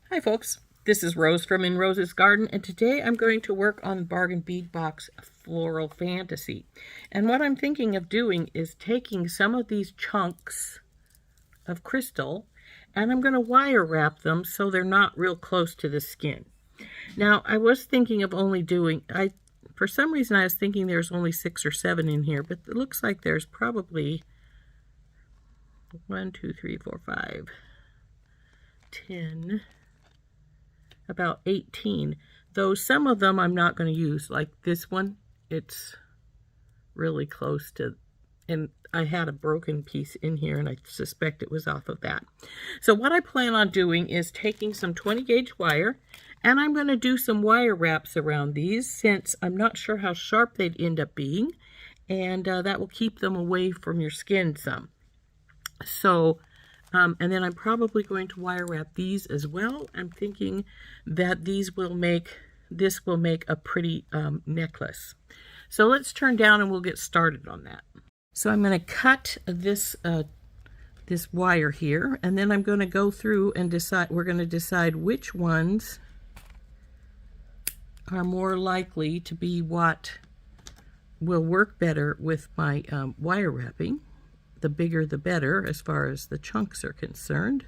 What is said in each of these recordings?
Hi folks, this is Rose from In Rose's Garden, and today I'm going to work on Bargain Bead Box Floral Fantasy. And what I'm thinking of doing is taking some of these chunks of crystal and I'm going to wire wrap them so they're not real close to the skin. Now I was thinking of only doing, for some reason I was thinking there's only 6 or 7 in here, but it looks like there's probably 1, 2, 3, 4, 5, 10, about 18, though some of them I'm not going to use. Like this one, it's really close to, and I had a broken piece in here and I suspect it was off of that. So what I plan on doing is taking some 20 gauge wire, and I'm going to do some wire wraps around these since I'm not sure how sharp they'd end up being, and that will keep them away from your skin some. So and then I'm probably going to wire wrap these as well. I'm thinking that this will make a pretty necklace. So let's turn down and we'll get started on that. So I'm going to cut this this wire here, and then I'm going to go through and decide. We're going to decide which ones are more likely to be what will work better with my wire wrapping. The bigger the better as far as the chunks are concerned.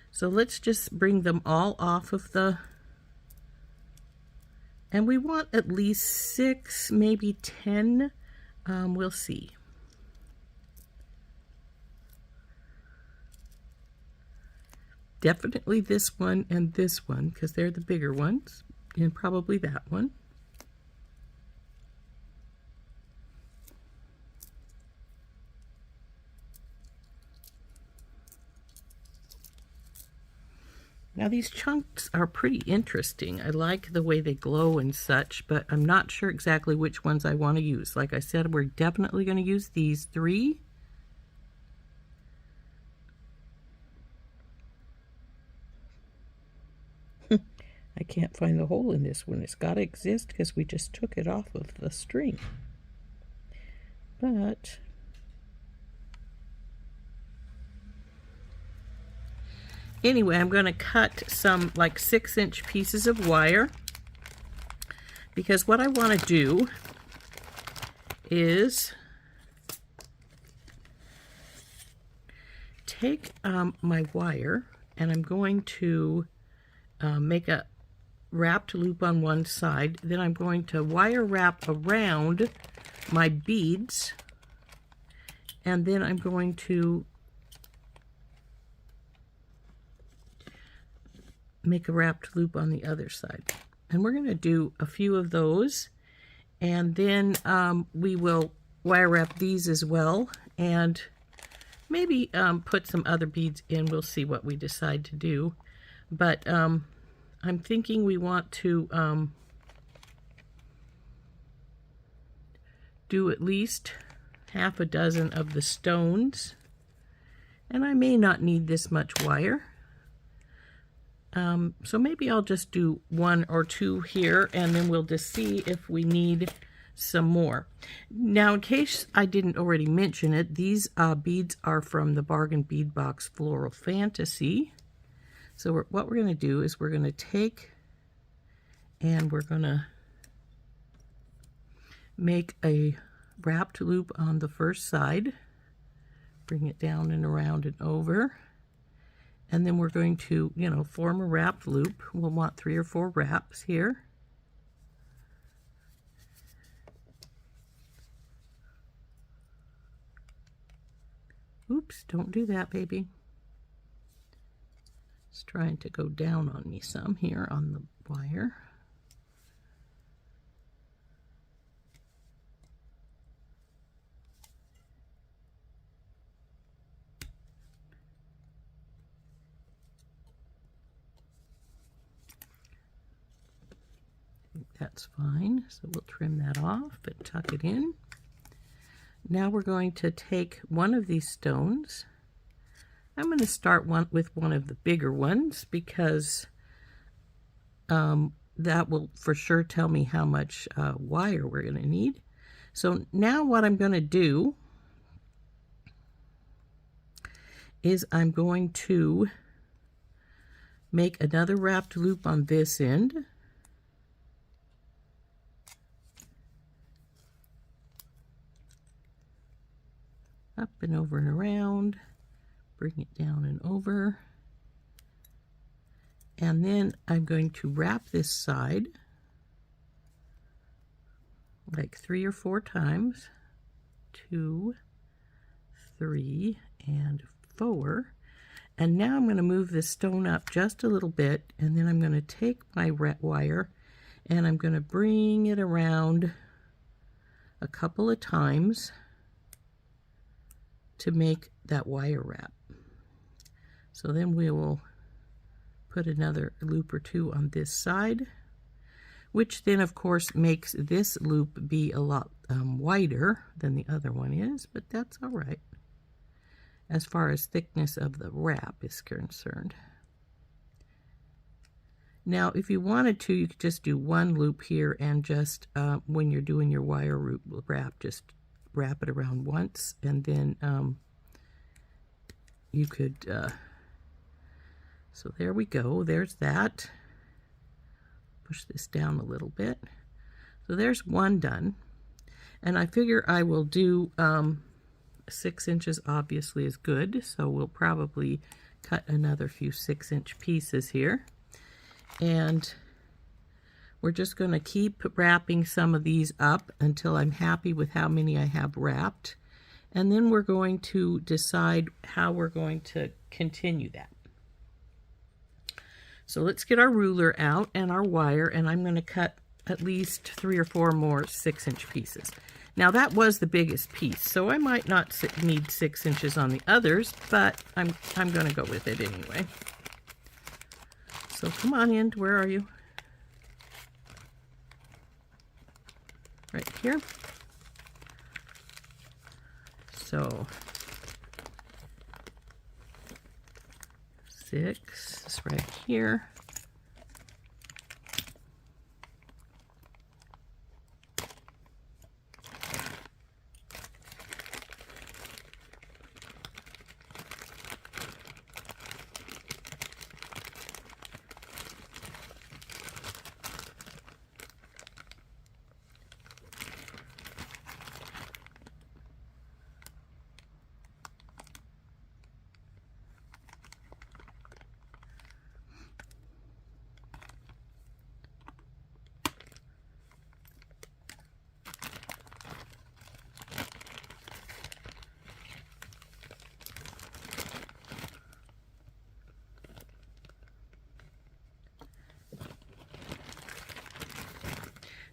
So let's just bring them all off of the, and we want at least 6, maybe 10, we'll see. Definitely this one and this one because they're the bigger ones, and probably that one. Now these chunks are pretty interesting. I like the way they glow and such, but I'm not sure exactly which ones I want to use. Like I said, we're definitely going to use these 3. I can't find the hole in this one. It's got to exist because we just took it off of the string. But anyway, I'm going to cut some like 6-inch pieces of wire because what I want to do is take my wire, and I'm going to make a wrapped loop on one side. Then I'm going to wire wrap around my beads, and then I'm going to make a wrapped loop on the other side. And we're going to do a few of those, and then we will wire wrap these as well, and maybe put some other beads in. We'll see what we decide to do, but I'm thinking we want to do at least half a dozen of the stones, and I may not need this much wire. So maybe I'll just do 1 or 2 here, and then we'll just see if we need some more. Now, in case I didn't already mention it, these beads are from the Bargain Bead Box Floral Fantasy. So what we're going to do is we're going to take and we're going to make a wrapped loop on the first side, bring it down and around and over. And then we're going to, form a wrapped loop. We'll want 3 or 4 wraps here. Oops, don't do that, baby. It's trying to go down on me some here on the wire. That's fine, so we'll trim that off and tuck it in. Now we're going to take one of these stones. I'm going to start with one of the bigger ones because that will for sure tell me how much wire we're going to need. So now what I'm going to do is I'm going to make another wrapped loop on this end. Up and over and around, bring it down and over. And then I'm going to wrap this side like 3 or 4 times. 2, 3, and 4. And now I'm going to move this stone up just a little bit, and then I'm going to take my wire and I'm going to bring it around a couple of times to make that wire wrap. So then we will put another loop or 2 on this side, which then of course makes this loop be a lot wider than the other one is, but that's all right as far as thickness of the wrap is concerned. Now if you wanted to, you could just do one loop here and just when you're doing your wire wrap, just wrap it around once, and then you could so there we go, there's that. Push this down a little bit. So there's one done, and I figure I will do 6 inches obviously is good, so we'll probably cut another few 6-inch pieces here, and we're just going to keep wrapping some of these up until I'm happy with how many I have wrapped, and then we're going to decide how we're going to continue that. So let's get our ruler out and our wire, and I'm going to cut at least 3 or 4 more 6-inch pieces. Now that was the biggest piece, so I might not need 6 inches on the others, but I'm going to go with it anyway. So come on in, where are you? Right here. So 6 is right here.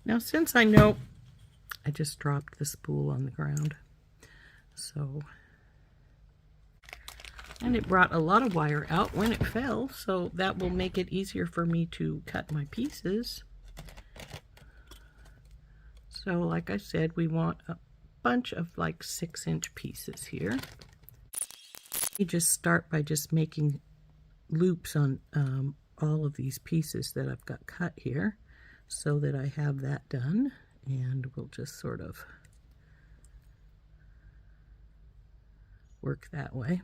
Now, since I know I just dropped the spool on the ground, so, and it brought a lot of wire out when it fell, so that will make it easier for me to cut my pieces. So like I said, we want a bunch of like 6-inch pieces here. You just start by just making loops on all of these pieces that I've got cut here, so that I have that done, and we'll just sort of work that way.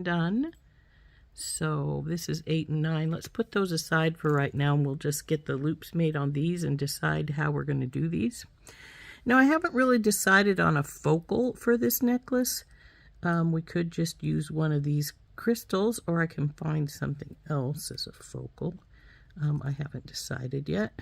Done. So this is 8 and 9. Let's put those aside for right now, and we'll just get the loops made on these and decide how we're going to do these. Now I haven't really decided on a focal for this necklace. We could just use one of these crystals, or I can find something else as a focal. I haven't decided yet.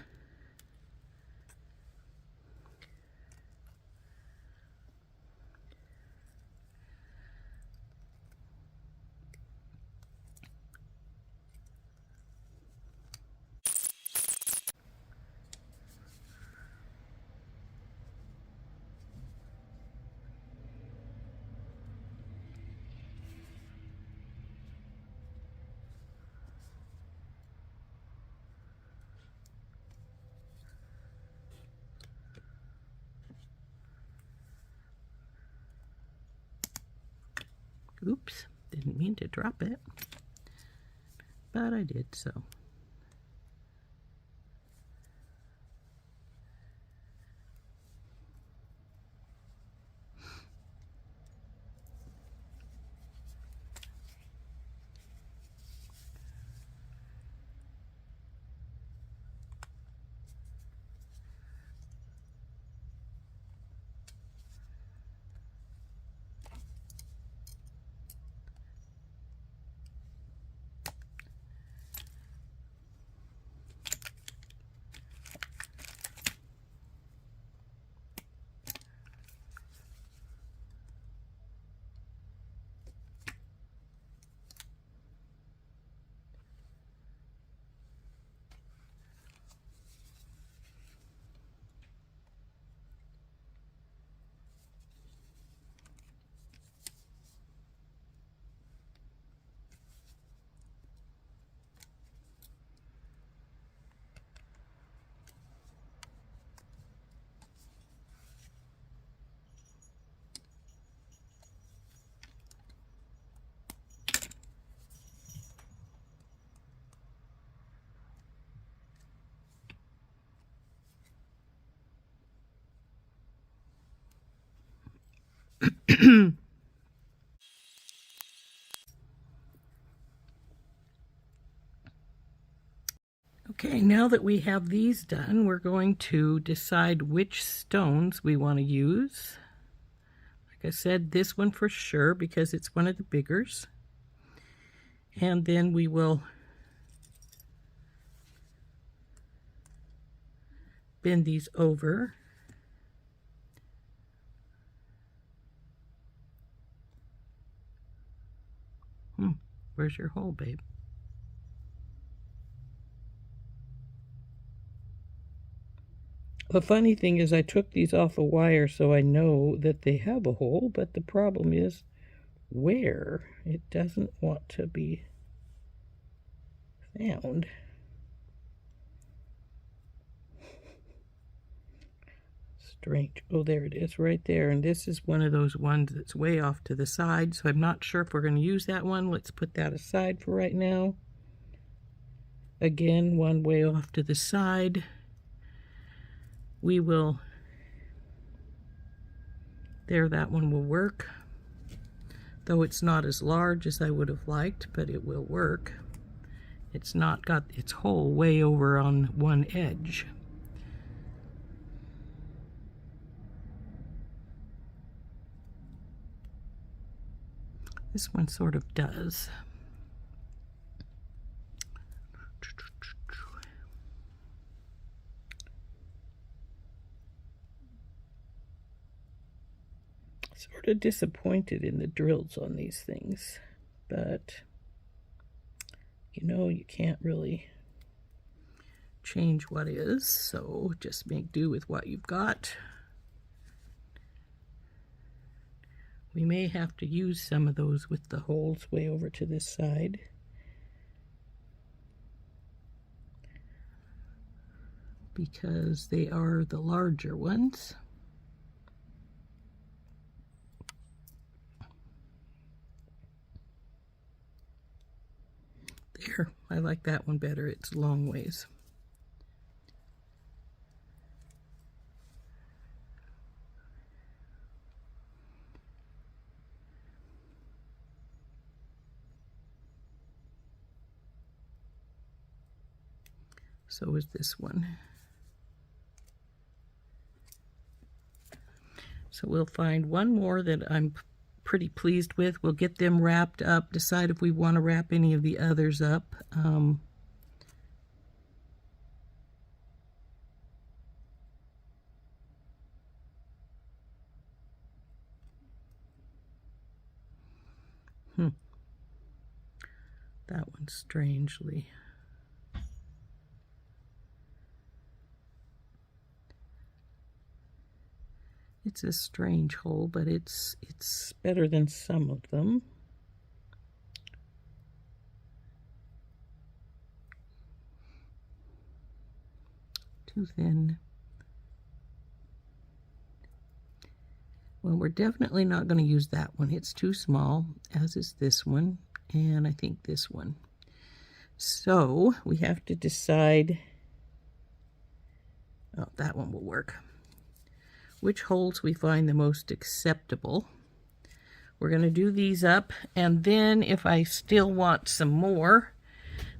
Oops, didn't mean to drop it, but I did so. Okay, now that we have these done, we're going to decide which stones we want to use. Like I said, this one for sure because it's one of the biggers. And then we will bend these over. Where's your hole, babe? The funny thing is I took these off a wire so I know that they have a hole, but the problem is where it doesn't want to be found. Strange. Oh, there it is right there. And this is one of those ones that's way off to the side, so I'm not sure if we're going to use that one. Let's put that aside for right now. Again, one way off to the side. We will, there, that one will work. Though it's not as large as I would have liked, but it will work. It's not got its hole way over on one edge. This one sort of does. Sort of disappointed in the drills on these things, but you know, you can't really change what is, so just make do with what you've got. We may have to use some of those with the holes way over to this side. Because they are the larger ones. There, I like that one better. It's long ways. So is this one. So we'll find one more that I'm pretty pleased with. We'll get them wrapped up, decide if we want to wrap any of the others up. That one's strangely. It's a strange hole, but it's better than some of them. Too thin. Well, we're definitely not going to use that one. It's too small, as is this one, and I think this one. So we have to decide. Oh, that one will work. Which holes we find the most acceptable. We're going to do these up, and then if I still want some more,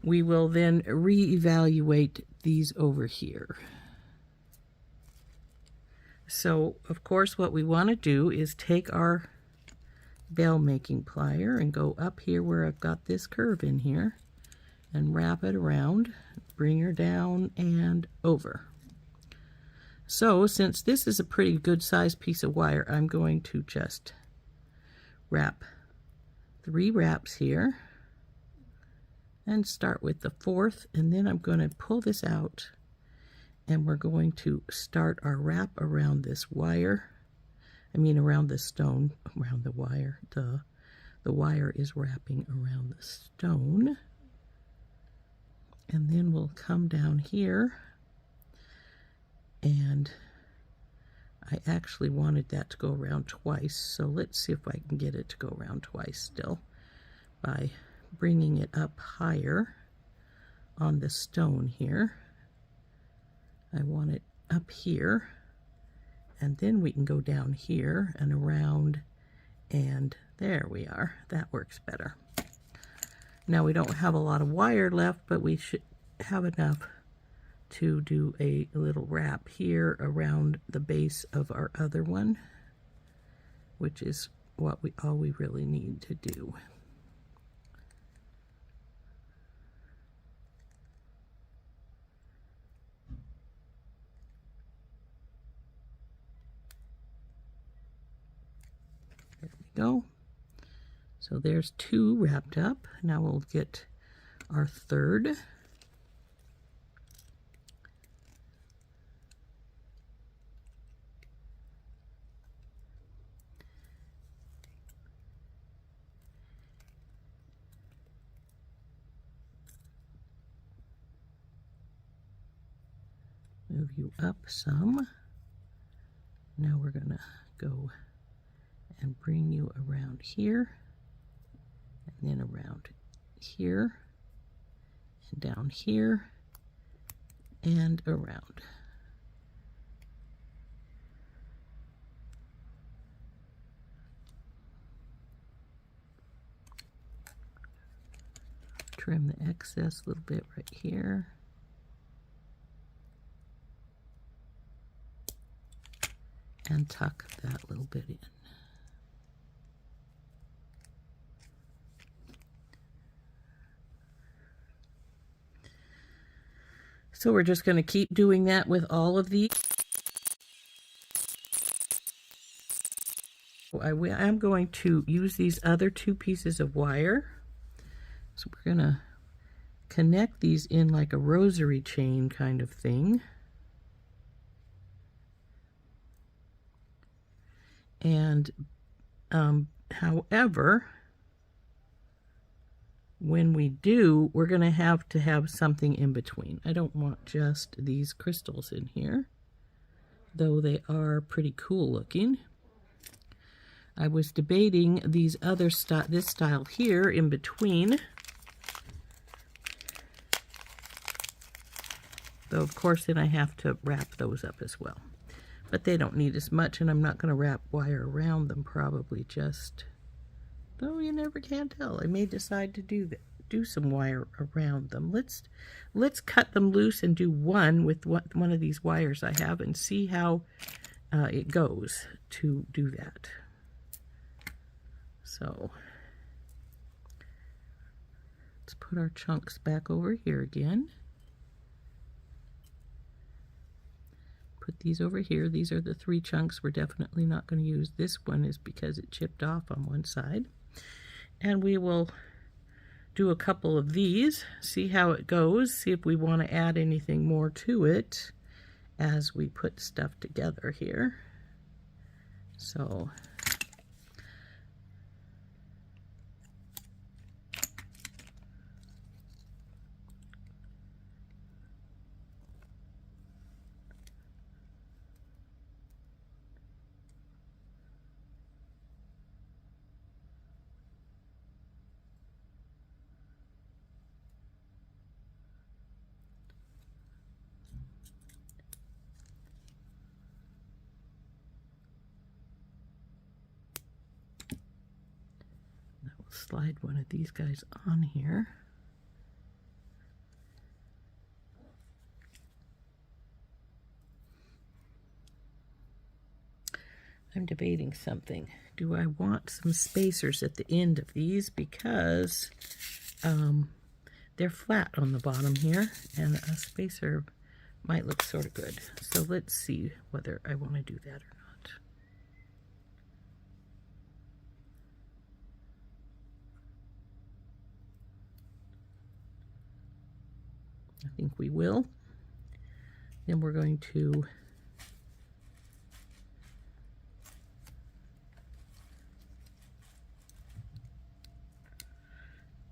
we will then reevaluate these over here. So, of course, what we want to do is take our bell making plier and go up here where I've got this curve in here and wrap it around, bring her down and over. So, since this is a pretty good sized piece of wire, I'm going to just wrap 3 wraps here and start with the 4th, and then I'm going to pull this out and we're going to start our wrap around this wire. I mean around the stone, around the wire. The wire is wrapping around the stone. And then we'll come down here, and I actually wanted that to go around twice, so let's see if I can get it to go around twice still by bringing it up higher on the stone here. I want it up here, and then we can go down here and around And there we are. That works better. Now we don't have a lot of wire left, but we should have enough to do a little wrap here around the base of our other one, which is all we really need to do. There we go. So there's 2 wrapped up. Now we'll get our third. Move you up some. Now we're gonna go and bring you around here, and then around here, and down here, and around. Trim the excess a little bit right here. And tuck that little bit in. So we're just going to keep doing that with all of these. I'm going to use these other 2 pieces of wire. So we're going to connect these in like a rosary chain kind of thing. And however, when we do, we're going to have something in between. I don't want just these crystals in here, though they are pretty cool looking. I was debating these other this style here in between, though of course then I have to wrap those up as well. But they don't need as much, and I'm not going to wrap wire around them, probably just, though you never can tell. I may decide to do some wire around them. Let's cut them loose and do one with one of these wires I have and see how it goes to do that. So let's put our chunks back over here again. Put these over here. These are the 3 chunks we're definitely not going to use. This one is because it chipped off on one side. And we will do a couple of these, see how it goes, see if we want to add anything more to it as we put stuff together here. So slide one of these guys on here. I'm debating something. Do I want some spacers at the end of these, because they're flat on the bottom here, and a spacer might look sort of good. So let's see whether I want to do that or not. I think we will. Then we're going to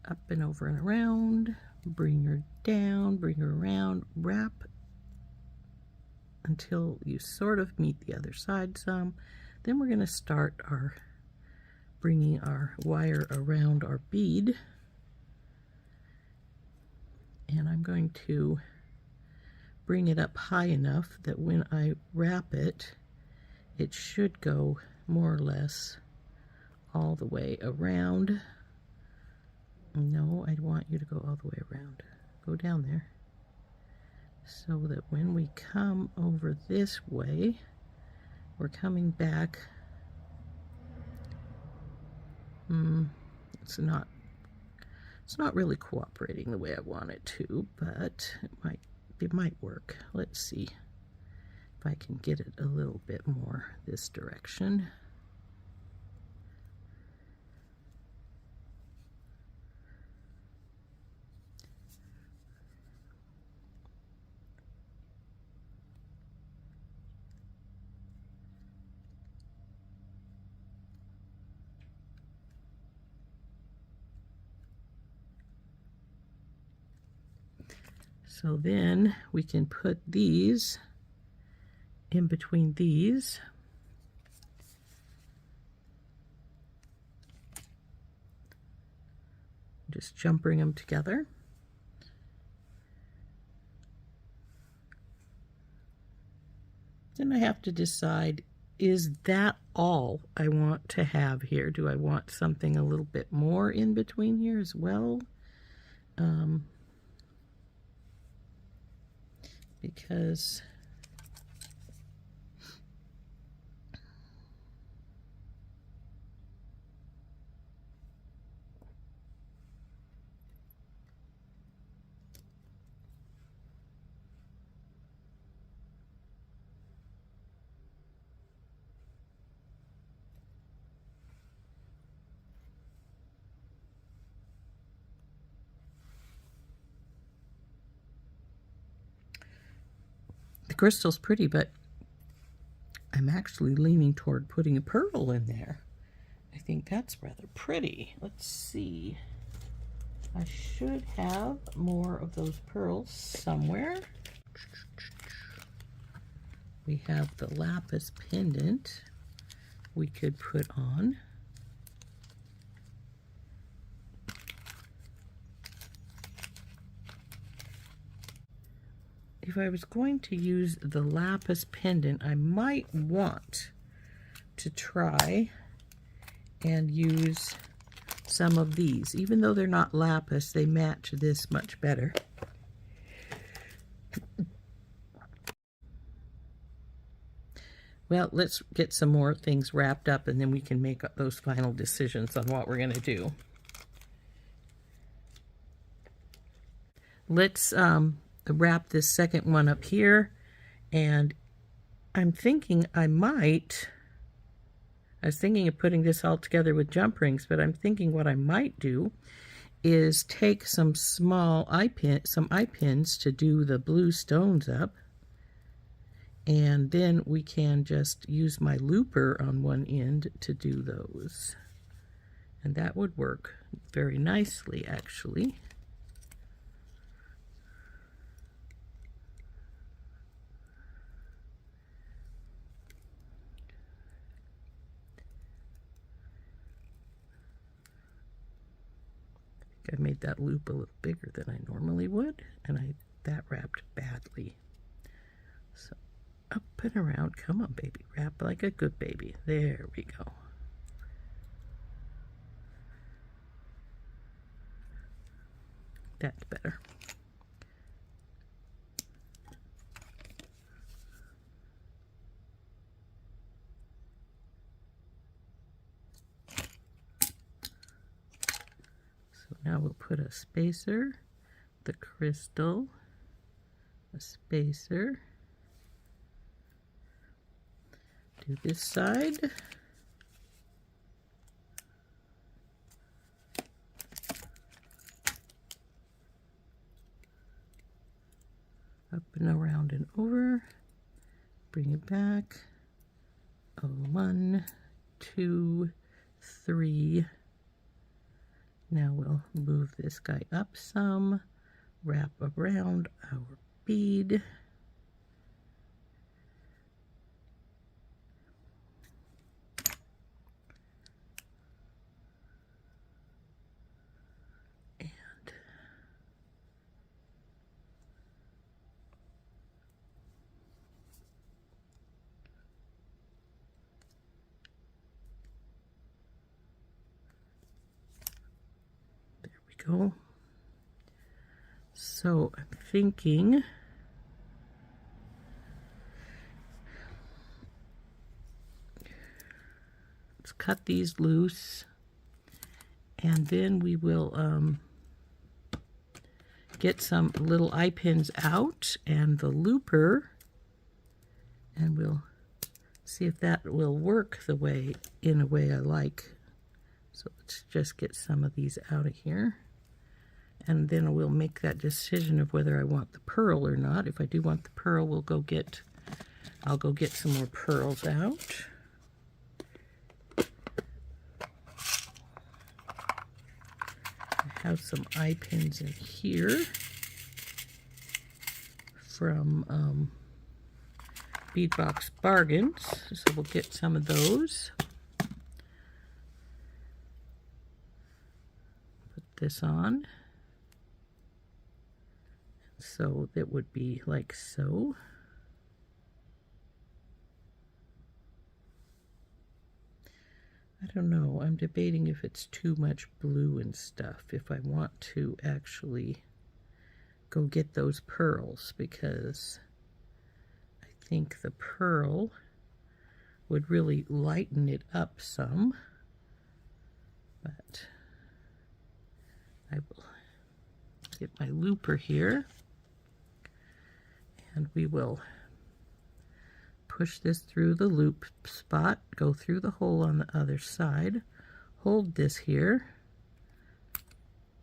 up and over and around, bring her down, bring her around, wrap until you sort of meet the other side some. Then we're going to start our bringing our wire around our bead. And I'm going to bring it up high enough that when I wrap it, it should go more or less all the way around. No, I want you to go all the way around. Go down there. So that when we come over this way, we're coming back. It's not really cooperating the way I want it to, but it might work. Let's see if I can get it a little bit more this direction. So then we can put these in between these. Just jumping them together. Then I have to decide, is that all I want to have here? Do I want something a little bit more in between here as well? Because the crystal's pretty, but I'm actually leaning toward putting a pearl in there. I think that's rather pretty. Let's see. I should have more of those pearls somewhere. We have the Lapis pendant we could put on. If I was going to use the Lapis pendant, I might want to try and use some of these. Even though they're not lapis, they match this much better. Well, let's get some more things wrapped up and then we can make those final decisions on what we're going to do. Let's wrap this second one up here, and I'm thinking I was thinking of putting this all together with jump rings, but I'm thinking what I might do is take some small eye pins to do the blue stones up, and then we can just use my looper on one end to do those, and that would work very nicely actually. I made that loop a little bigger than I normally would, and that wrapped badly. So up and around, come on baby, wrap like a good baby. There we go. That's better. Now we'll put a spacer, the crystal, a spacer, do this side, up and around and over, bring it back, 1, 2, 3. Now we'll move this guy up some, wrap around our bead. And go. So I'm thinking let's cut these loose, and then we will get some little eye pins out and the looper, and we'll see if that will work in a way I like. So let's just get some of these out of here, and then we'll make that decision of whether I want the pearl or not. If I do want the pearl, I'll go get some more pearls out. I have some eye pins in here from Bead Box Bargains, so we'll get some of those. Put this on. So that would be like so. I don't know, I'm debating if it's too much blue and stuff, if I want to actually go get those pearls, because I think the pearl would really lighten it up some. But I will get my looper here, and we will push this through the loop spot, go through the hole on the other side, hold this here,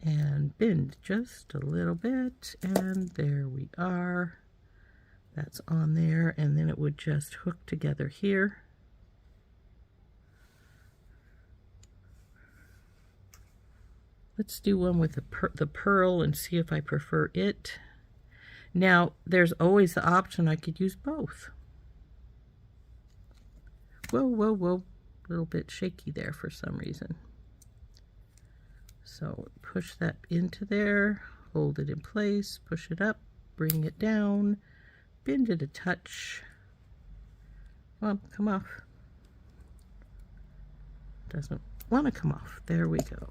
and bend just a little bit, and there we are. That's on there, and then it would just hook together here. Let's do one with the pearl and see if I prefer it. Now, there's always the option I could use both. Whoa, whoa, whoa. A little bit shaky there for some reason. So push that into there, hold it in place, push it up, bring it down, bend it a touch. Come off. Doesn't want to come off. There we go.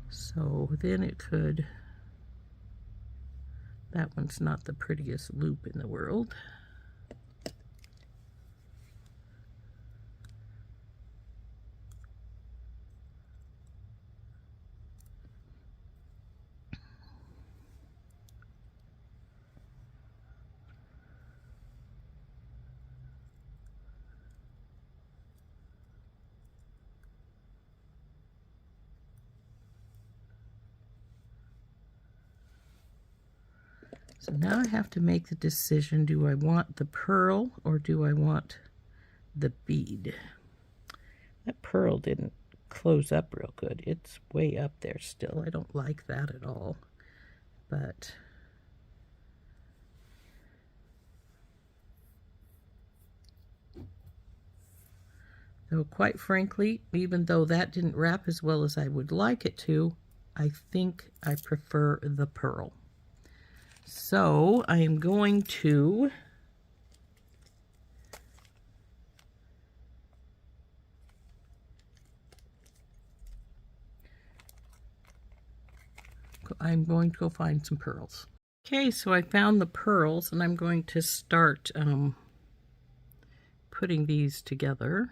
So then it could, that one's not the prettiest loop in the world. So now I have to make the decision, do I want the pearl or do I want the bead? That pearl didn't close up real good. It's way up there still. I don't like that at all. But though quite frankly, even though that didn't wrap as well as I would like it to, I think I prefer the pearl. So I am going to go find some pearls. Okay, so I found the pearls, and I'm going to start putting these together.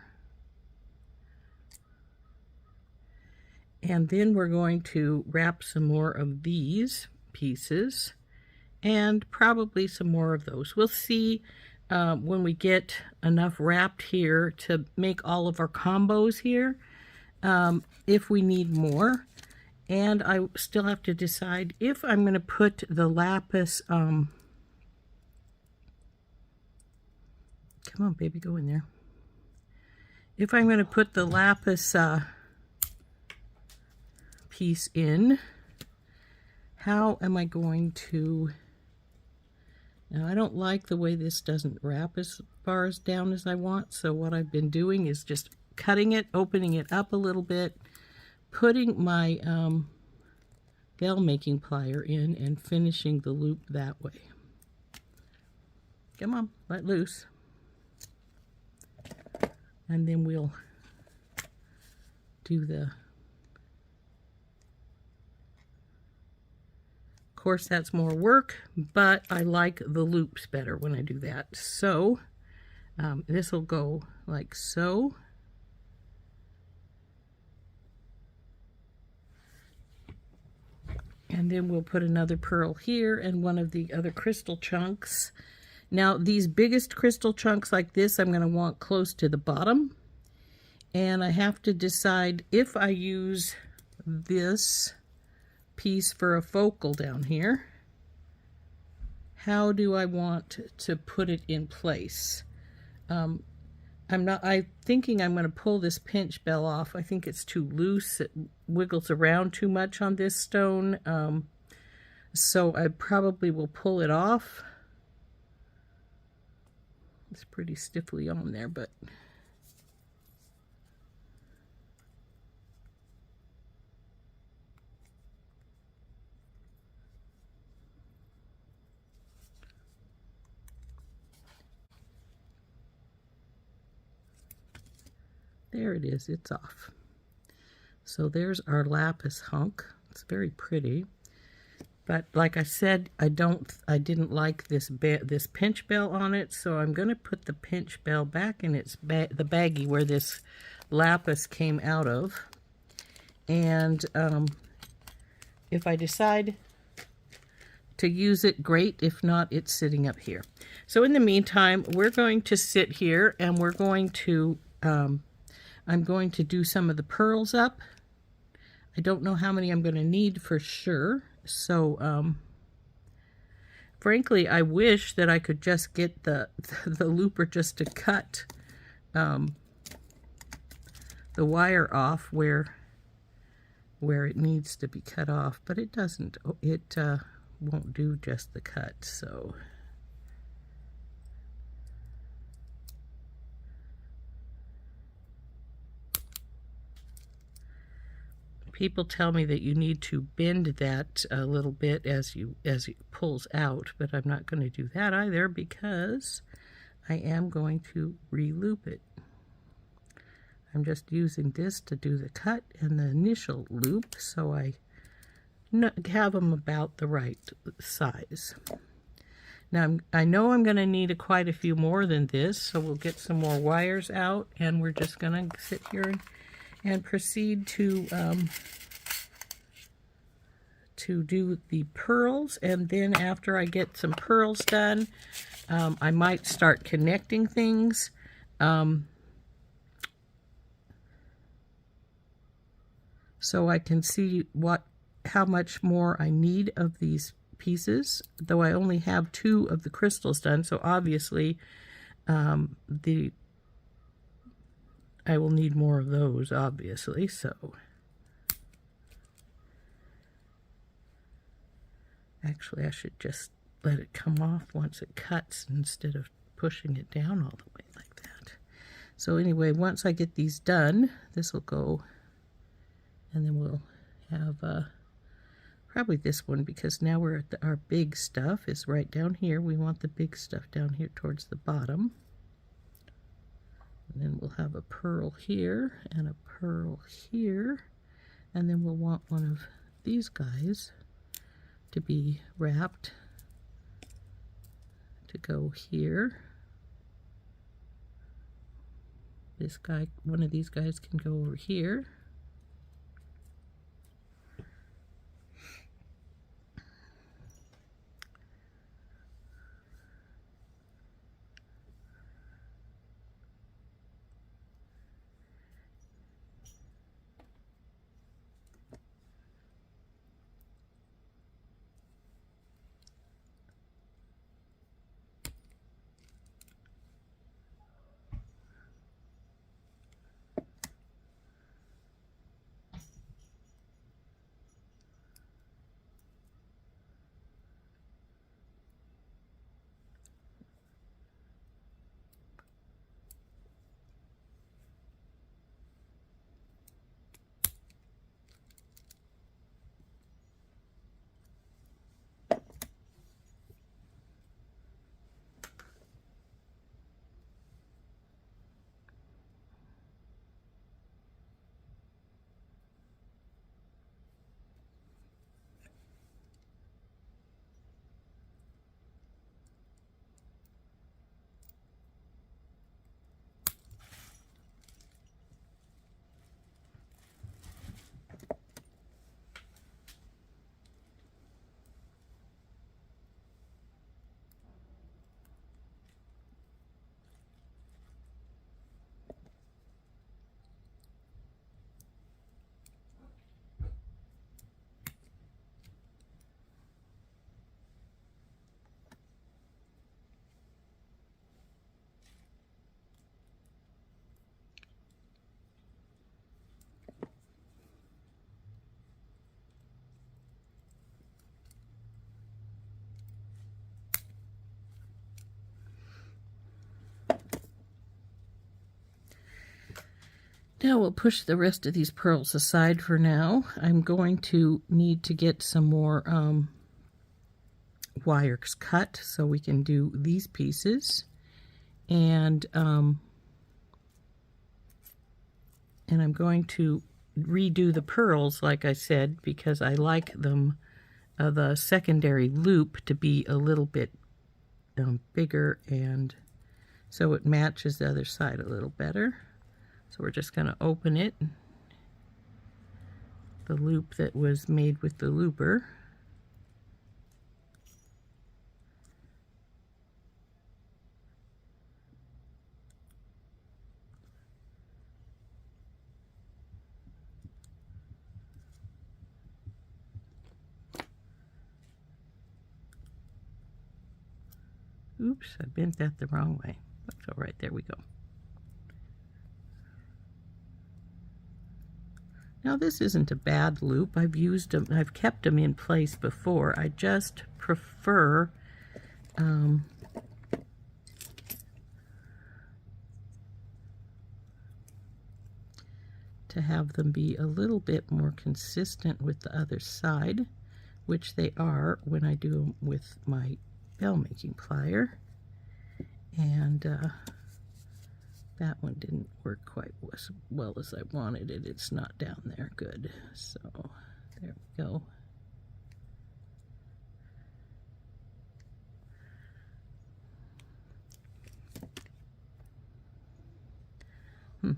And then we're going to wrap some more of these pieces, and probably some more of those. We'll see when we get enough wrapped here to make all of our combos here, if we need more. And I still have to decide if I'm going to put the lapis, come on baby, go in there. If I'm going to put the lapis piece in, how am I going to... Now, I don't like the way this doesn't wrap as far as down as I want, so what I've been doing is just cutting it, opening it up a little bit, putting my veil making plier in, and finishing the loop that way. Come on, let loose. And then we'll do the... Of course, that's more work, but I like the loops better when I do that. So this will go like so. And then we'll put another pearl here and one of the other crystal chunks. Now, these biggest crystal chunks like this, I'm going to want close to the bottom. And I have to decide if I use this piece for a focal down here, how do I want to put it in place? I'm thinking I'm going to pull this pinch bell off. I think it's too loose. It wiggles around too much on this stone. So I probably will pull it off. It's pretty stiffly on there, but there it is, it's off. So there's our lapis hunk. It's very pretty. But like I said, I didn't like this pinch bell on it, so I'm going to put the pinch bell back in its the baggie where this lapis came out of. And if I decide to use it, great. If not, it's sitting up here. So in the meantime, we're going to sit here and we're going to I'm going to do some of the pearls up. I don't know how many I'm going to need for sure. So, frankly, I wish that I could just get the looper just to cut the wire off where it needs to be cut off, but it doesn't. It won't do just the cut, so... People tell me that you need to bend that a little bit as it pulls out, but I'm not going to do that either because I am going to re-loop it. I'm just using this to do the cut and the initial loop, so I have them about the right size. Now I know I'm going to need quite a few more than this, so we'll get some more wires out, and we're just going to sit here and proceed to do the pearls. And then after I get some pearls done, I might start connecting things. So I can see how much more I need of these pieces, though I only have 2 of the crystals done, so obviously I will need more of those, obviously. So actually I should just let it come off once it cuts instead of pushing it down all the way like that. So anyway, once I get these done, this will go, and then we'll have probably this one, because now we're at our big stuff is right down here. We want the big stuff down here towards the bottom. And then we'll have a pearl here and a pearl here, and then we'll want one of these guys to be wrapped to go here. This guy, one of these guys can go over here. Now we'll push the rest of these pearls aside for now. I'm going to need to get some more wires cut so we can do these pieces. And I'm going to redo the pearls, like I said, because I like them, the secondary loop to be a little bit bigger, and so it matches the other side a little better. So we're just going to open it, the loop that was made with the looper. Oops, I bent that the wrong way. That's all right, there we go. Now this isn't a bad loop. I've used them, I've kept them in place before. I just prefer to have them be a little bit more consistent with the other side, which they are when I do them with my bell making plier. And that one didn't work quite as well as I wanted it. It's not down there good. So there we go.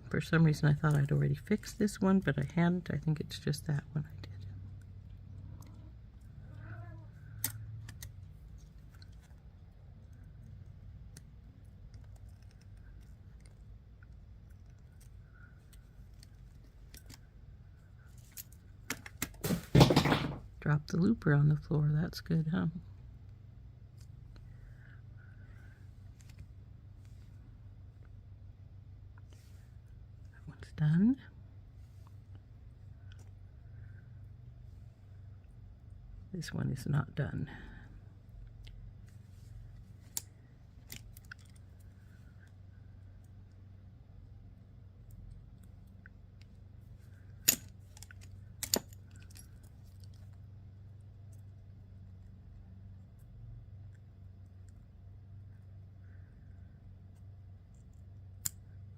For some reason I thought I'd already fixed this one, but I hadn't. I think it's just that one I did. Drop the looper on the floor. That's good, huh? That one's done. This one is not done.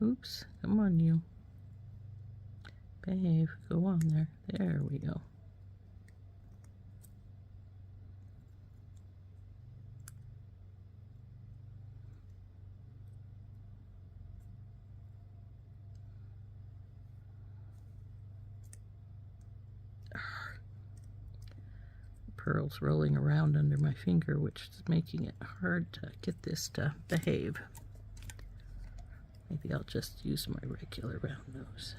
Oops, come on you. Behave, go on there. There we go. Pearls rolling around under my finger, which is making it hard to get this to behave. Maybe I'll just use my regular round nose.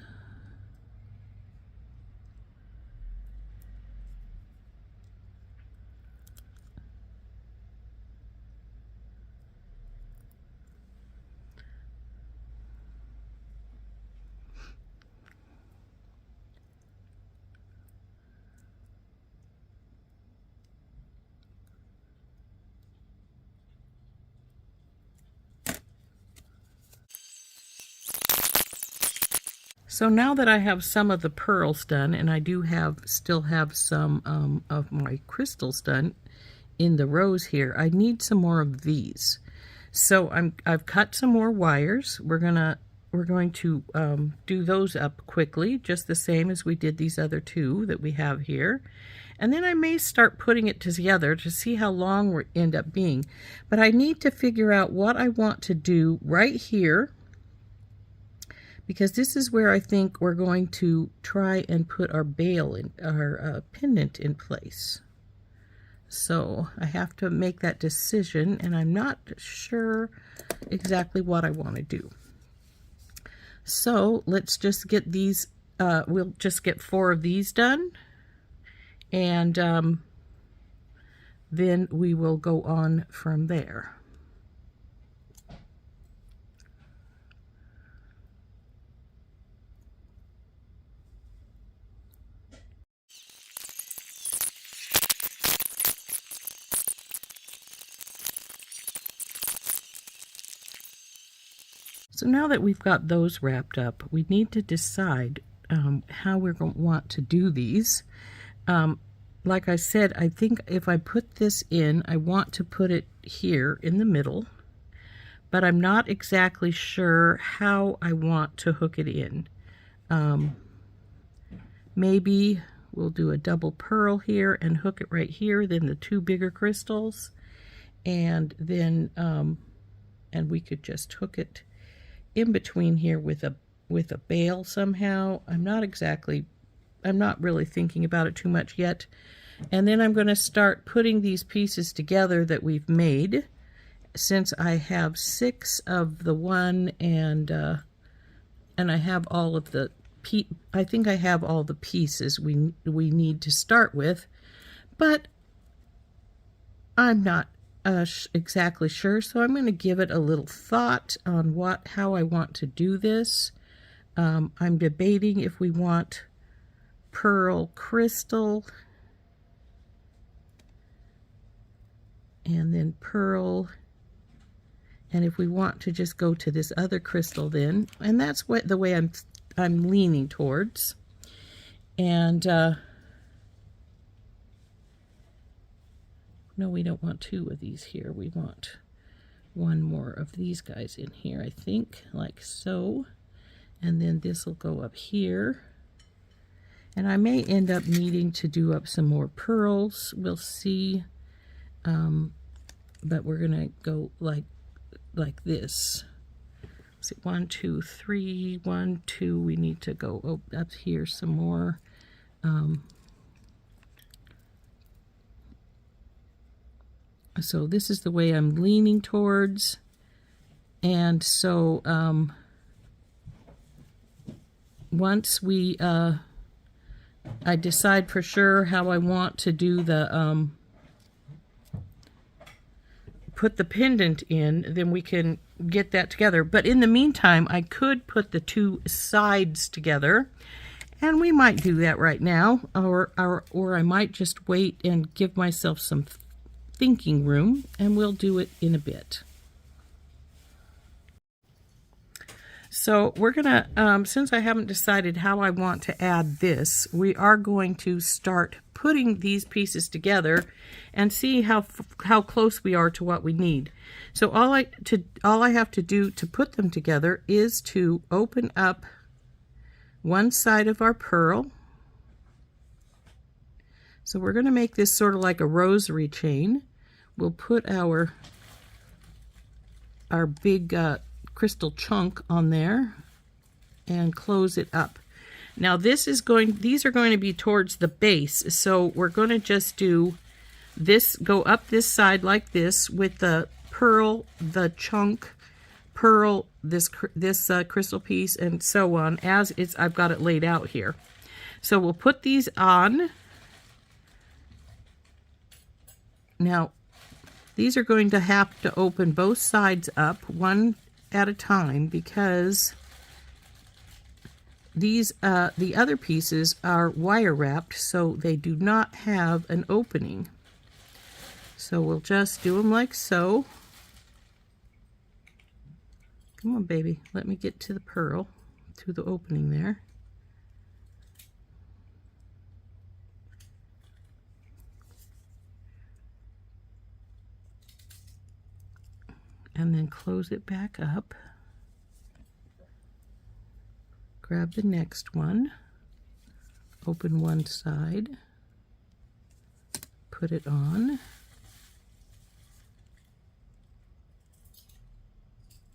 So now that I have some of the pearls done, and I do still have some of my crystals done in the rows here, I need some more of these. So I've cut some more wires. We're going to do those up quickly, just the same as we did these other two that we have here. And then I may start putting it together to see how long we end up being. But I need to figure out what I want to do right here, because this is where I think we're going to try and put our bail in, our pendant in place. So I have to make that decision, and I'm not sure exactly what I want to do. So let's just get these, we'll just get 4 of these done, and then we will go on from there. So now that we've got those wrapped up, we need to decide how we're going to want to do these. Like I said, I think if I put this in, I want to put it here in the middle, but I'm not exactly sure how I want to hook it in. Maybe we'll do a double pearl here and hook it right here, then the two bigger crystals, and then and we could just hook it in between here with a bail somehow. I'm not really thinking about it too much yet. And then I'm going to start putting these pieces together that we've made, since I have 6 of the one, and I have all of the I think I have all the pieces we need to start with, but I'm not exactly sure, so I'm going to give it a little thought on how I want to do this. I'm debating if we want pearl crystal and then pearl, and if we want to just go to this other crystal then, and that's the way I'm leaning towards. And no, we don't want 2 of these here. We want 1 more of these guys in here, I think, like so. And then this will go up here. And I may end up needing to do up some more pearls. We'll see. But we're going to go like this. See, 1, 2, 3, 1, 2. We need to go up here some more. So this is the way I'm leaning towards. And so once we I decide for sure how I want to do the put the pendant in, then we can get that together. But in the meantime, I could put the 2 sides together, and we might do that right now, or I might just wait and give myself some thinking room, and we'll do it in a bit. So we're gonna, since I haven't decided how I want to add this, we are going to start putting these pieces together and see how close we are to what we need. So all I have to do to put them together is to open up one side of our pearl. So we're going to make this sort of like a rosary chain. We'll put our big crystal chunk on there and close it up. Now these are going to be towards the base, so we're going to just do this, go up this side like this with the pearl, the chunk, pearl, this crystal piece, and so on, as I've got it laid out here. So we'll put these on. Now these are going to have to open both sides up one at a time, because these the other pieces are wire wrapped, so they do not have an opening. So we'll just do them like so. Come on, baby, let me get to the pearl, to the opening there. And then close it back up. Grab the next one, open one side, put it on,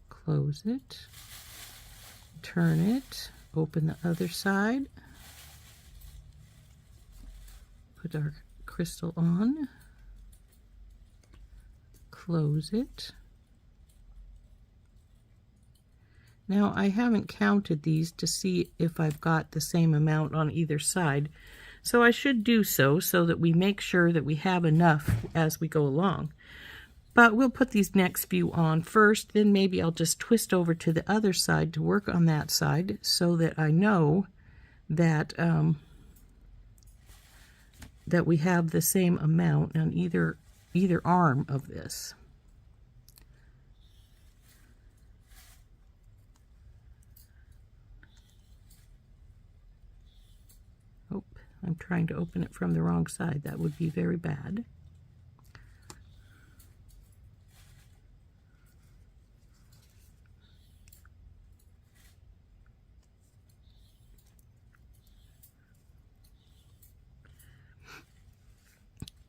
close it, turn it, open the other side, put our crystal on, close it. Now I haven't counted these to see if I've got the same amount on either side, so I should do so that we make sure that we have enough as we go along. But we'll put these next few on first, then maybe I'll just twist over to the other side to work on that side, so that I know that that we have the same amount on either arm of this. I'm trying to open it from the wrong side. That would be very bad.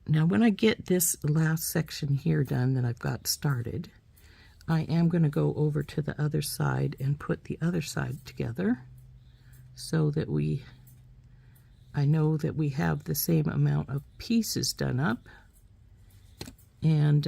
Now when I get this last section here done that I've got started, I am going to go over to the other side and put the other side together so that I know that we have the same amount of pieces done up. And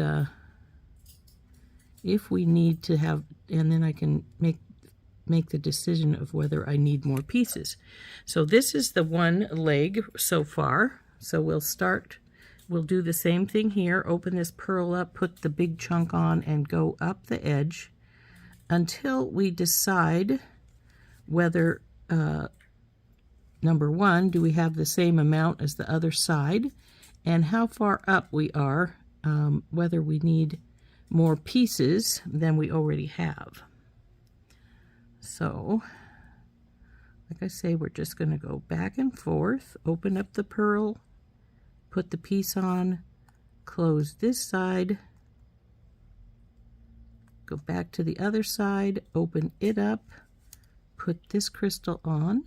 if we need to have, and then I can make the decision of whether I need more pieces. So this is the one leg so far. So we'll do the same thing here. Open this pearl up, put the big chunk on, and go up the edge until we decide whether, number one, do we have the same amount as the other side, and how far up we are, whether we need more pieces than we already have. So, like I say, we're just going to go back and forth, open up the pearl, put the piece on, close this side, go back to the other side, open it up, put this crystal on,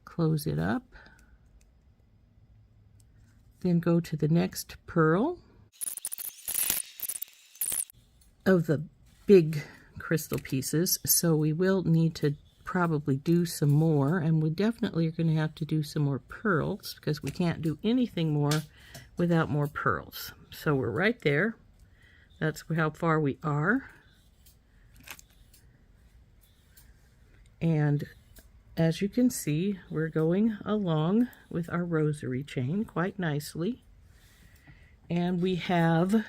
close it up, then go to the next pearl of the big crystal pieces. So we will need to probably do some more, and we definitely are going to have to do some more pearls because we can't do anything more without more pearls. So we're right there. That's how far we are. And as you can see, we're going along with our rosary chain quite nicely. And we have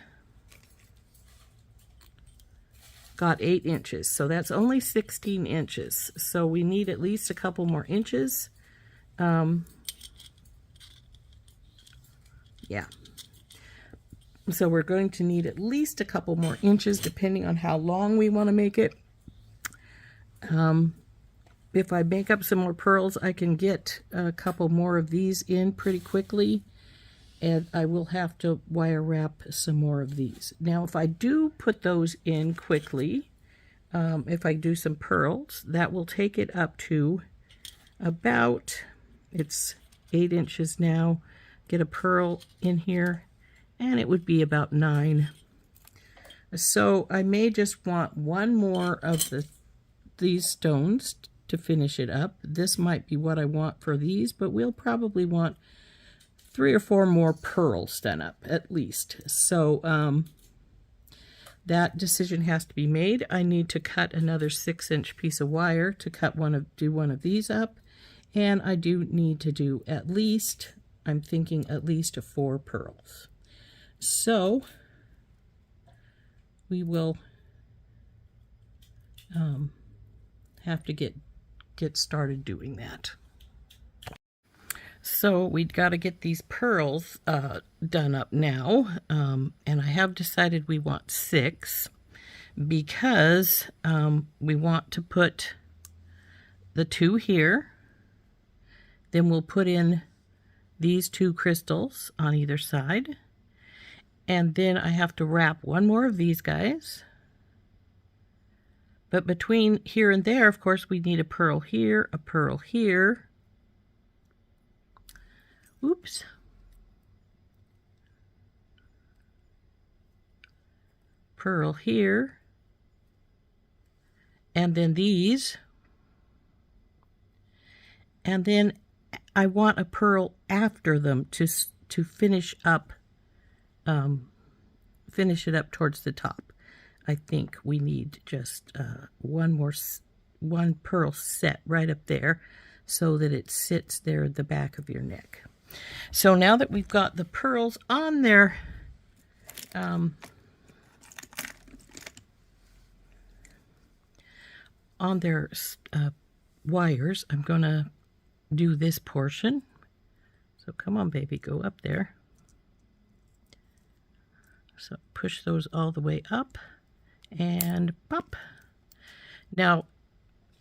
got 8 inches, so that's only 16 inches. So we need at least a couple more inches. Yeah. So we're going to need at least a couple more inches depending on how long we want to make it. If I make up some more pearls, I can get a couple more of these in pretty quickly. And I will have to wire wrap some more of these. Now, if I do put those in quickly, if I do some pearls, that will take it up to about, it's 8 inches now, get a pearl in here, and it would be about 9. So I may just want one more of these stones to finish it up. This might be what I want for these, but we'll probably want 3 or 4 more pearls done up at least. So that decision has to be made. I need to cut another 6-inch piece of wire to do one of these up, and I do need to do at least, I'm thinking at least 4 pearls. So we will have to get started doing that. So we've got to get these pearls done up now, and I have decided we want 6 because we want to put the 2 here, then we'll put in these 2 crystals on either side, and then I have to wrap one more of these guys. But between here and there, of course, we need a pearl here, a pearl here. Oops. Pearl here. And then these. And then I want a pearl after them to finish up, finish it up towards the top. I think we need just one pearl set right up there so that it sits there at the back of your neck. So now that we've got the pearls on their wires, I'm going to do this portion. So come on, baby, go up there. So push those all the way up and pop. Now,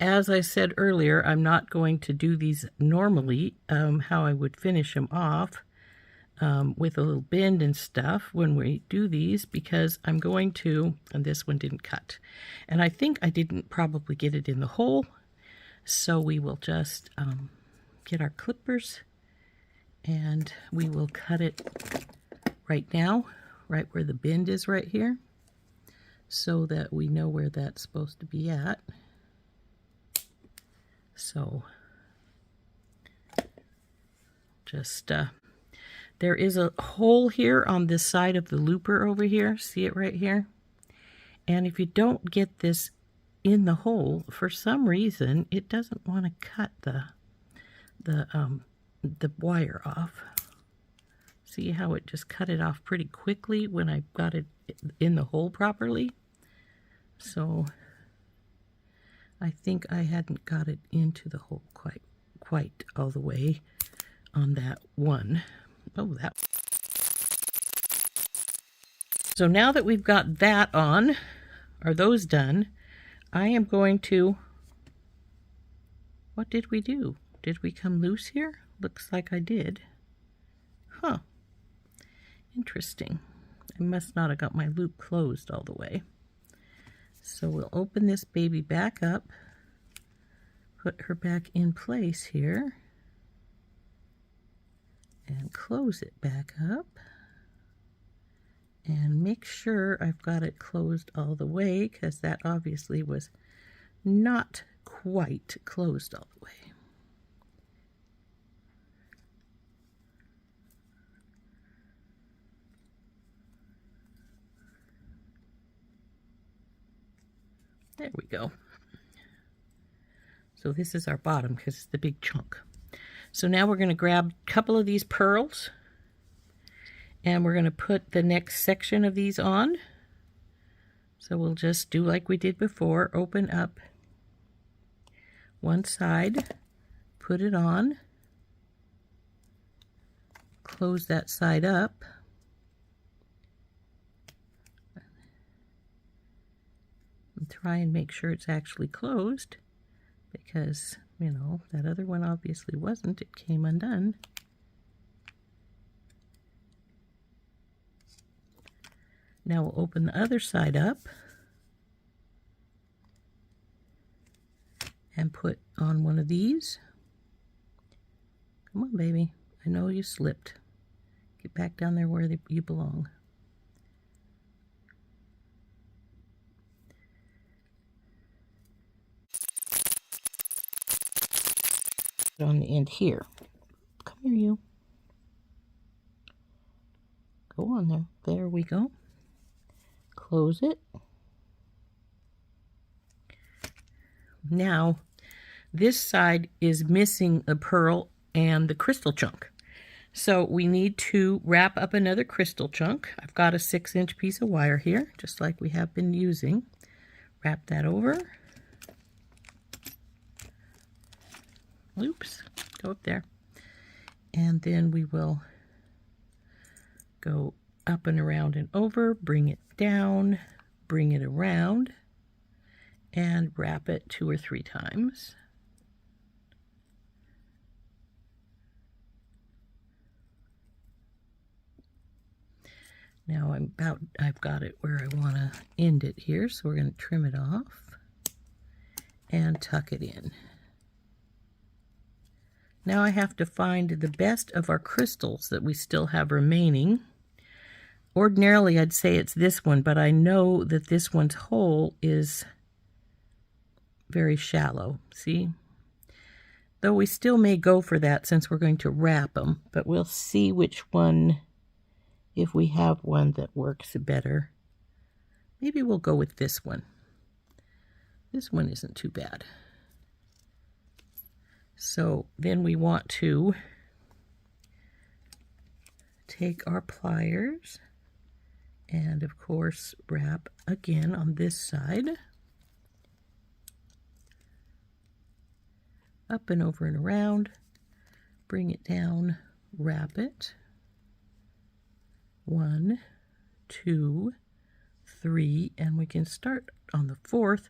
as I said earlier, I'm not going to do these normally, how I would finish them off with a little bend and stuff when we do these, because I'm going to, and this one didn't cut. And I think I didn't probably get it in the hole, so we will just get our clippers and we will cut it right now, right where the bend is right here, so that we know where that's supposed to be at. So just there is a hole here on this side of the looper over here. See it right here? And if you don't get this in the hole, for some reason, it doesn't want to cut the wire off. See how it just cut it off pretty quickly when I got it in the hole properly? So I think I hadn't got it into the hole quite all the way on that one. Oh, that. So now that we've got that on, or those done, I am going to, what did we do? Did we come loose here? Looks like I did. Huh. Interesting. I must not have got my loop closed all the way. So we'll open this baby back up, put her back in place here, and close it back up, and make sure I've got it closed all the way, because that obviously was not quite closed all the way. There we go. So this is our bottom because it's the big chunk. So now we're going to grab a couple of these pearls and we're going to put the next section of these on. So we'll just do like we did before, open up one side, put it on, close that side up, and try and make sure it's actually closed, because, you know, that other one obviously wasn't. It came undone. Now we'll open the other side up and put on one of these. Come on, baby. I know you slipped. Get back down there where you belong. On the end here. Come here, you. Go on there. There we go. Close it. Now, this side is missing a pearl and the crystal chunk. So we need to wrap up another crystal chunk. I've got a 6-inch piece of wire here, just like we have been using. Wrap that over. Oops, go up there. And then we will go up and around and over, bring it down, bring it around, and wrap it 2 or 3 times. Now I've got it where I want to end it here, so we're going to trim it off and tuck it in. Now I have to find the best of our crystals that we still have remaining. Ordinarily I'd say it's this one, but I know that this one's hole is very shallow, see? Though we still may go for that since we're going to wrap them, but we'll see which one, if we have one that works better. Maybe we'll go with this one. This one isn't too bad. So then we want to take our pliers and of course wrap again on this side. Up and over and around, bring it down, wrap it. 1, 2, 3, and we can start on the 4th.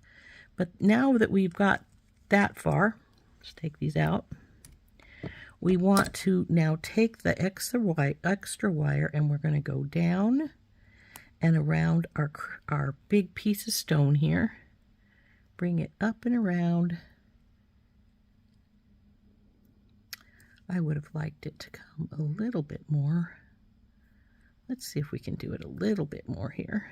But now that we've got that far. Let's take these out. We want to now take the extra wire and we're going to go down and around our big piece of stone here. Bring it up and around. I would have liked it to come a little bit more. Let's see if we can do it a little bit more here.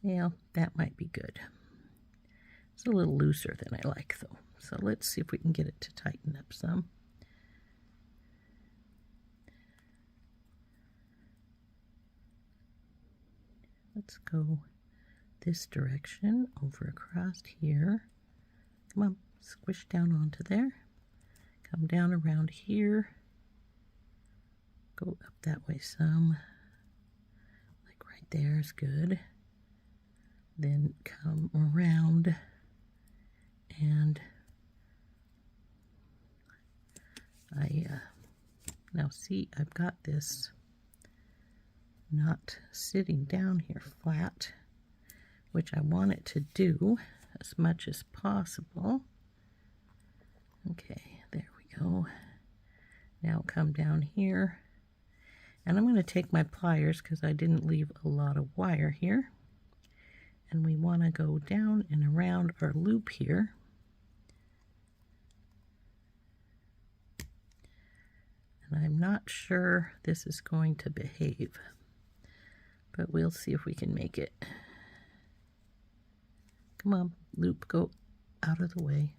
Yeah, that might be good. It's a little looser than I like though. So let's see if we can get it to tighten up some. Let's go this direction, over across here. Come on, squish down onto there. Come down around here. Go up that way some. Like right there is good. Then come around and now see, I've got this not sitting down here flat, which I want it to do as much as possible. Okay, there we go. Now come down here, and I'm going to take my pliers because I didn't leave a lot of wire here. And we want to go down and around our loop here. And I'm not sure this is going to behave, but we'll see if we can make it. Come on, loop, go out of the way.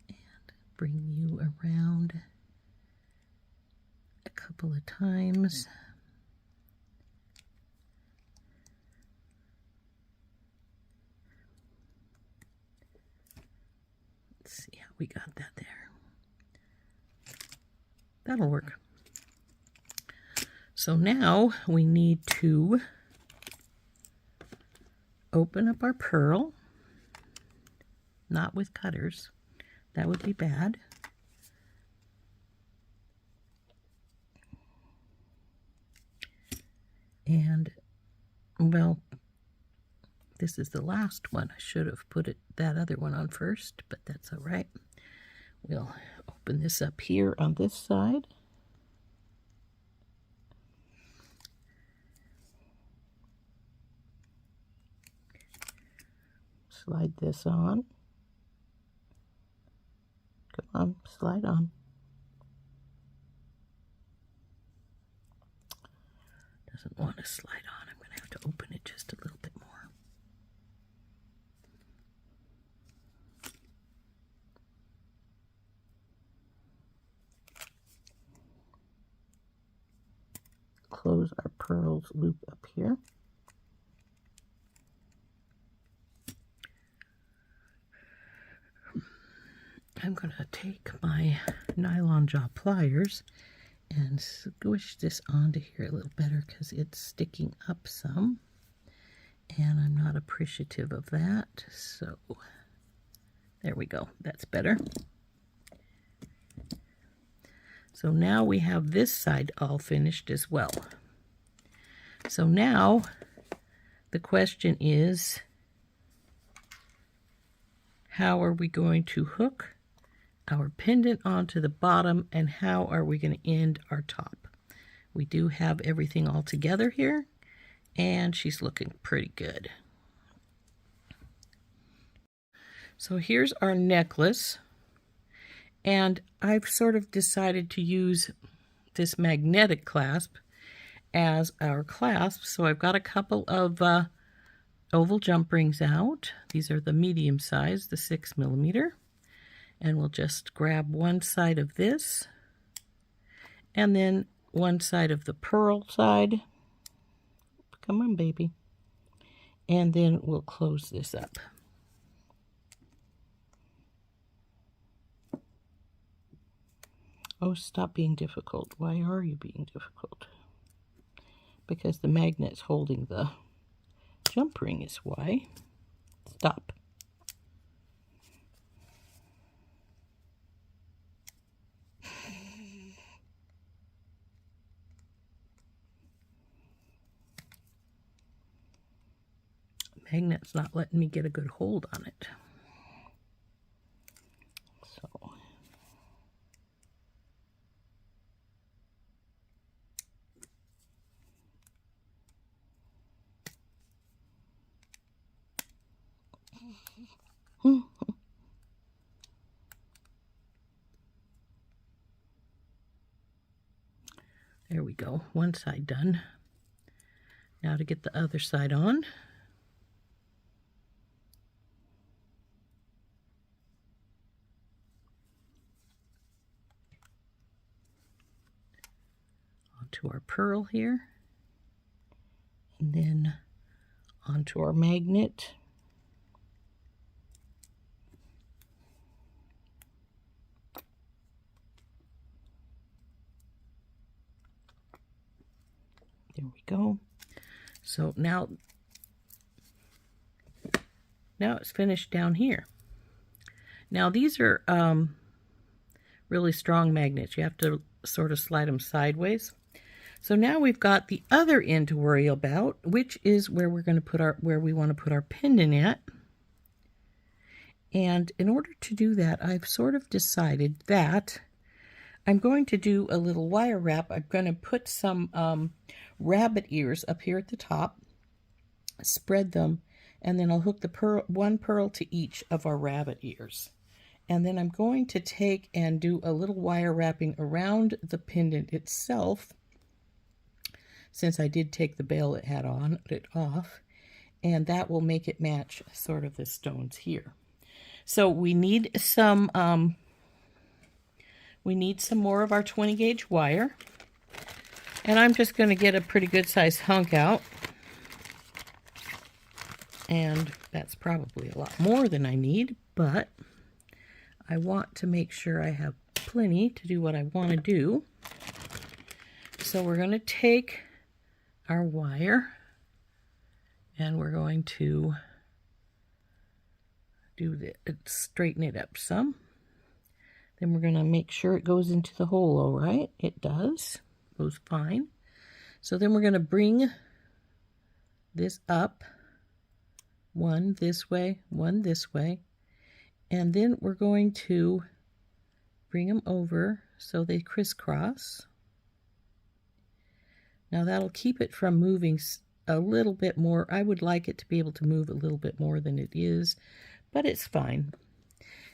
And bring you around a couple of times. Let's see how we got that there. That'll work. So now we need to open up our pearl, not with cutters. That would be bad. And, well, this is the last one. I should have put that other one on first, but that's all right. We'll open this up here on this side. Slide this on. Come on, slide on. Doesn't want to slide on. I'm going to have to open it just a little bit more. Close our pearls loop up here. I'm going to take my nylon jaw pliers and squish this onto here a little better because it's sticking up some, and I'm not appreciative of that. So there we go. That's better. So now we have this side all finished as well. So now the question is, how are we going to hook our pendant onto the bottom, and how are we going to end our top? We do have everything all together here, and she's looking pretty good. So here's our necklace, and I've sort of decided to use this magnetic clasp as our clasp. So I've got a couple of oval jump rings out. These are the medium size, the 6mm. And we'll just grab one side of this, and then one side of the pearl side. Come on, baby. And then we'll close this up. Oh, stop being difficult. Why are you being difficult? Because the magnet's holding the jump ring is why. Stop. magnet's not letting me get a good hold on it. So there we go, one side done. Now to get the other side on. Onto our pearl here. And then onto our magnet. There we go. So now it's finished down here. Now these are really strong magnets. You have to sort of slide them sideways. So now we've got the other end to worry about, which is where we're going to put where we want to put our pendant at. And in order to do that, I've sort of decided that I'm going to do a little wire wrap. I'm going to put some rabbit ears up here at the top, spread them, and then I'll hook the one pearl to each of our rabbit ears. And then I'm going to take and do a little wire wrapping around the pendant itself, since I did take the bail it had on it off, and that will make it match sort of the stones here. So we need some more of our 20 gauge wire, and I'm just going to get a pretty good sized hunk out, and that's probably a lot more than I need, but I want to make sure I have plenty to do what I want to do. So we're going to take our wire and we're going to straighten it up some. Then we're going to make sure it goes into the hole all right. It does. Goes fine. So then we're going to bring this up, one this way, one this way, and then we're going to bring them over so they crisscross. Now that'll keep it from moving a little bit more. I would like it to be able to move a little bit more than it is, but it's fine.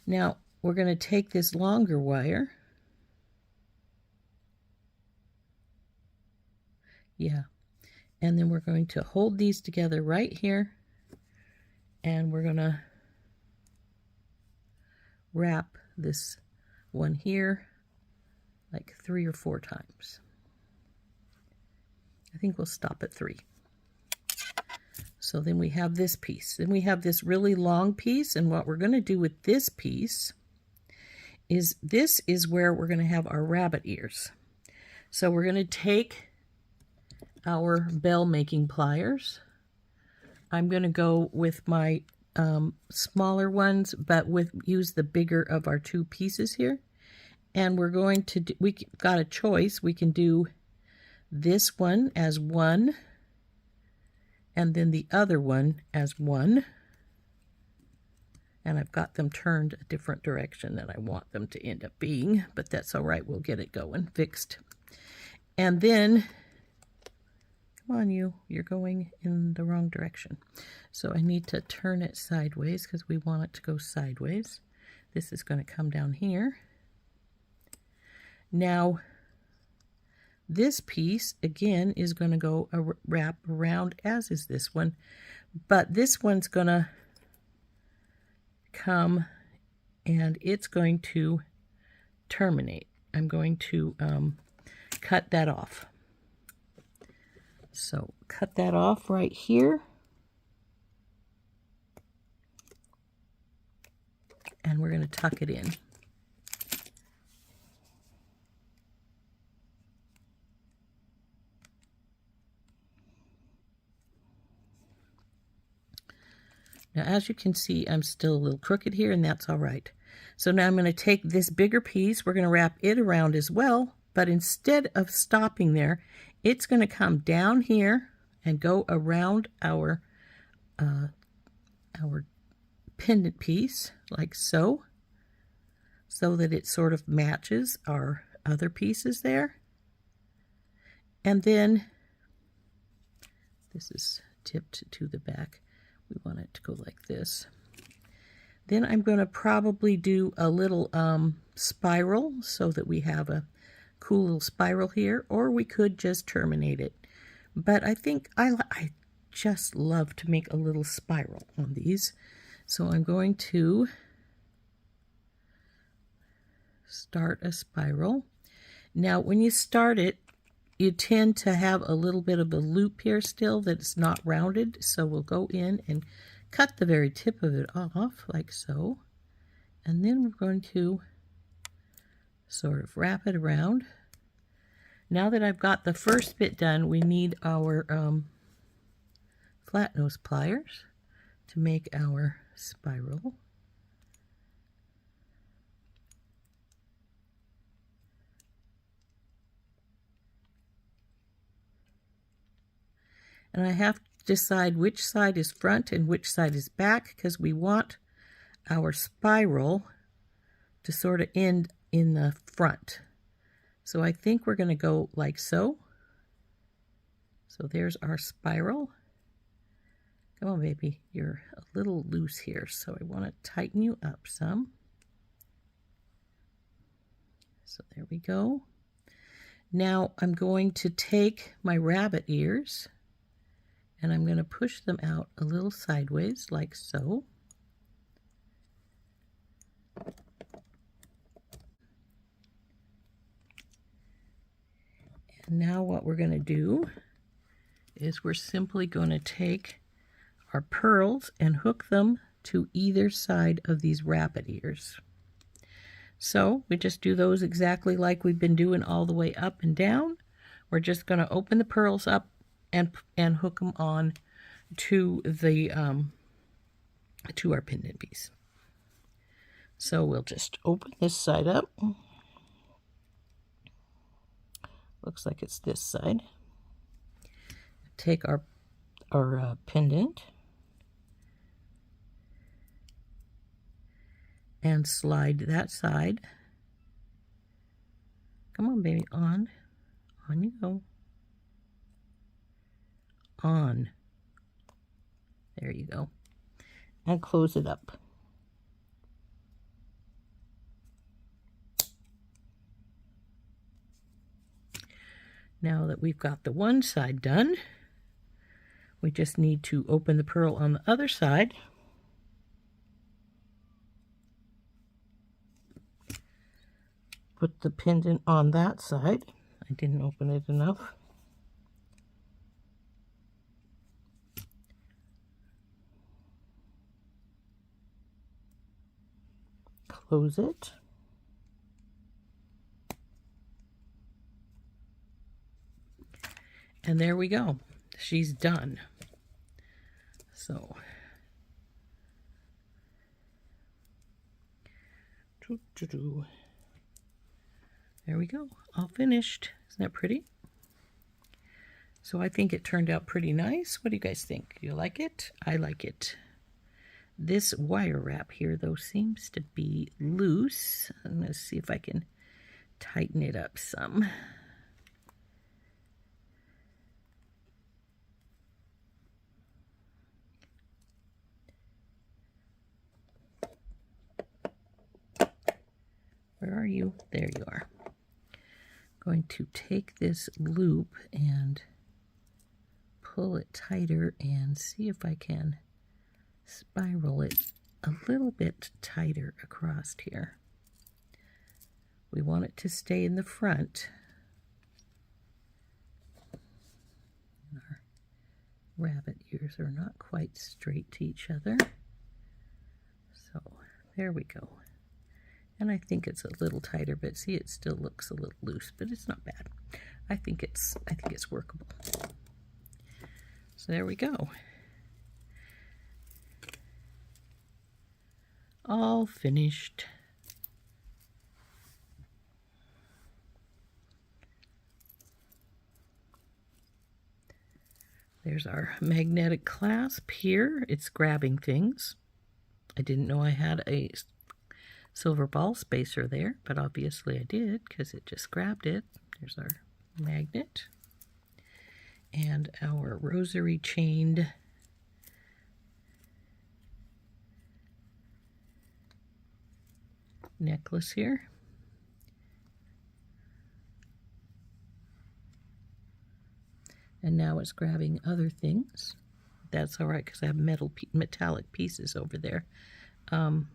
Now we're going to take this longer wire. Yeah. And then we're going to hold these together right here, and we're going to wrap this one here like 3 or 4 times. I think we'll stop at 3. So then we have this piece. Then we have this really long piece, and what we're going to do with this piece is this is where we're going to have our rabbit ears. So we're going to take our bell making pliers. I'm going to go with my smaller ones, but use the bigger of our 2 pieces here. And we're going to do, we got a choice. We can do this one as 1, and then the other one as 1. And I've got them turned a different direction than I want them to end up being, but that's all right. We'll get it going, fixed. And then, come on, you're going in the wrong direction. So I need to turn it sideways because we want it to go sideways. This is going to come down here. Now, this piece, again, is going to go wrap around, as is this one. But this one's going to come, and it's going to terminate. I'm going to cut that off. So, cut that off right here. And we're going to tuck it in. Now, as you can see, I'm still a little crooked here, and that's all right. So now I'm going to take this bigger piece. We're going to wrap it around as well, but instead of stopping there, it's going to come down here and go around our our pendant piece like so, so that it sort of matches our other pieces there. And then this is tipped to the back. We want it to go like this. Then I'm going to probably do a little spiral so that we have a cool little spiral here, or we could just terminate it. But I think I just love to make a little spiral on these. So I'm going to start a spiral. Now when you start it, you tend to have a little bit of a loop here still that's not rounded, so we'll go in and cut the very tip of it off like so, and then we're going to sort of wrap it around. Now that I've got the first bit done, we need our flat nose pliers to make our spiral. And I have to decide which side is front and which side is back, because we want our spiral to sort of end in the front. So I think we're going to go like so. So there's our spiral. Come on, baby, you're a little loose here, so I want to tighten you up some. So there we go. Now I'm going to take my rabbit ears and I'm going to push them out a little sideways like so. And now what we're going to do is we're simply going to take our pearls and hook them to either side of these rabbit ears. So we just do those exactly like we've been doing all the way up and down. We're just going to open the pearls up and hook them on to the to our pendant piece. So we'll just open this side up. Looks like it's this side. Take our pendant and slide that side. Come on, baby, on you go. On. There you go. And close it up. Now that we've got the one side done, we just need to open the pearl on the other side. Put the pendant on that side. I didn't open it enough. Close it. And there we go. She's done. So there we go. All finished. Isn't that pretty? So I think it turned out pretty nice. What do you guys think? You like it? I like it. This wire wrap here, though, seems to be loose. I'm going to see if I can tighten it up some. Where are you? There you are. Going to take this loop and pull it tighter and see if I can spiral it a little bit tighter across here. We want it to stay in the front. Our rabbit ears are not quite straight to each other. So there we go. And I think it's a little tighter, but see, it still looks a little loose, but it's not bad. I think it's workable. So there we go. All finished. There's our magnetic clasp here. It's grabbing things. I didn't know I had a silver ball spacer there, but obviously I did because it just grabbed it. There's our magnet and our rosary chained necklace here. And now it's grabbing other things. That's all right because I have metallic pieces over there on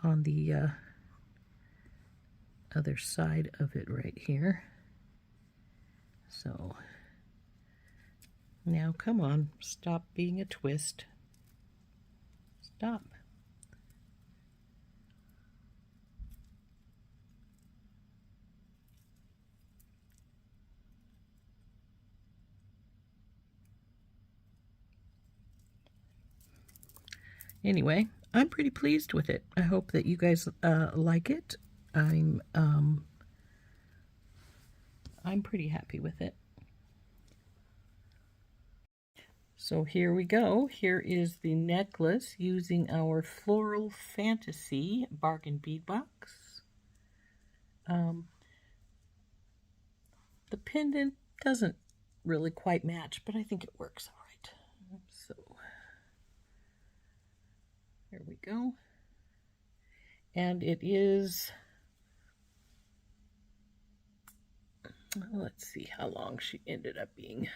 the other side of it right here. So now come on, stop being a twist. Stop. Anyway, I'm pretty pleased with it. I hope that you guys like it. I'm pretty happy with it. So here we go. Here is the necklace using our Floral Fantasy Bargain Bead Box. The pendant doesn't really quite match, but I think it works all right. So there we go. And it is, let's see how long she ended up being.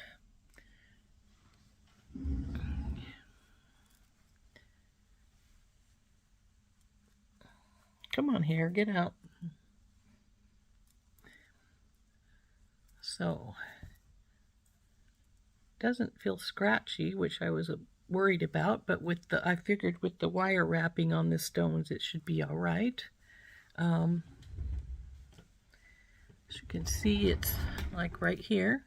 Come on, hair, get out. So, doesn't feel scratchy, which I was worried about, but with the, I figured with the wire wrapping on the stones, it should be all right. As you can see, it's like right here.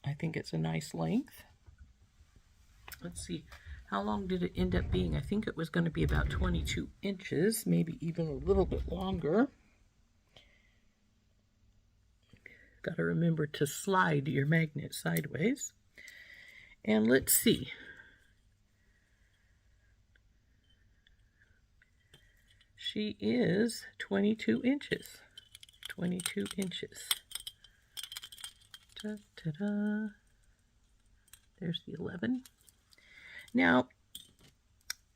I think it's a nice length. Let's see, how long did it end up being? I think it was going to be about 22 inches, maybe even a little bit longer. Got to remember to slide your magnet sideways. And let's see. She is 22 inches. 22 inches. Ta-da. There's the 11. Now,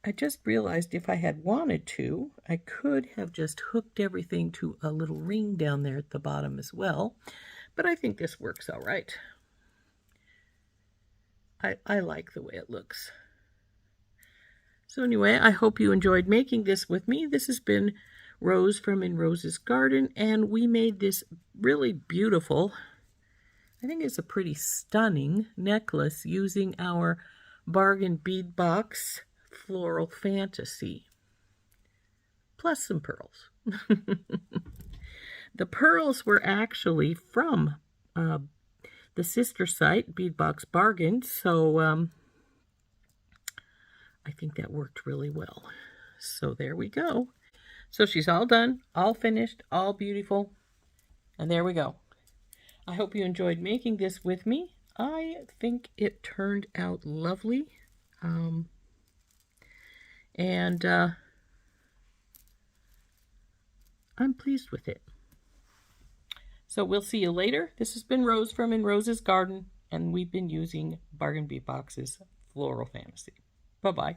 I just realized if I had wanted to, I could have just hooked everything to a little ring down there at the bottom as well. But I think this works all right. I like the way it looks. So anyway, I hope you enjoyed making this with me. This has been Rose from In Rose's Garden, and we made this really beautiful, I think it's a pretty stunning necklace using our Bargain Bead Box Floral Fantasy, plus some pearls. The pearls were actually from the sister site, Bead Box Bargain, so I think that worked really well. So there we go. So she's all done, all finished, all beautiful, and there we go. I hope you enjoyed making this with me. I think it turned out lovely. And I'm pleased with it. So we'll see you later. This has been Rose from In Rose's Garden, and we've been using Bargain Bead Box's Floral Fantasy. Bye-bye.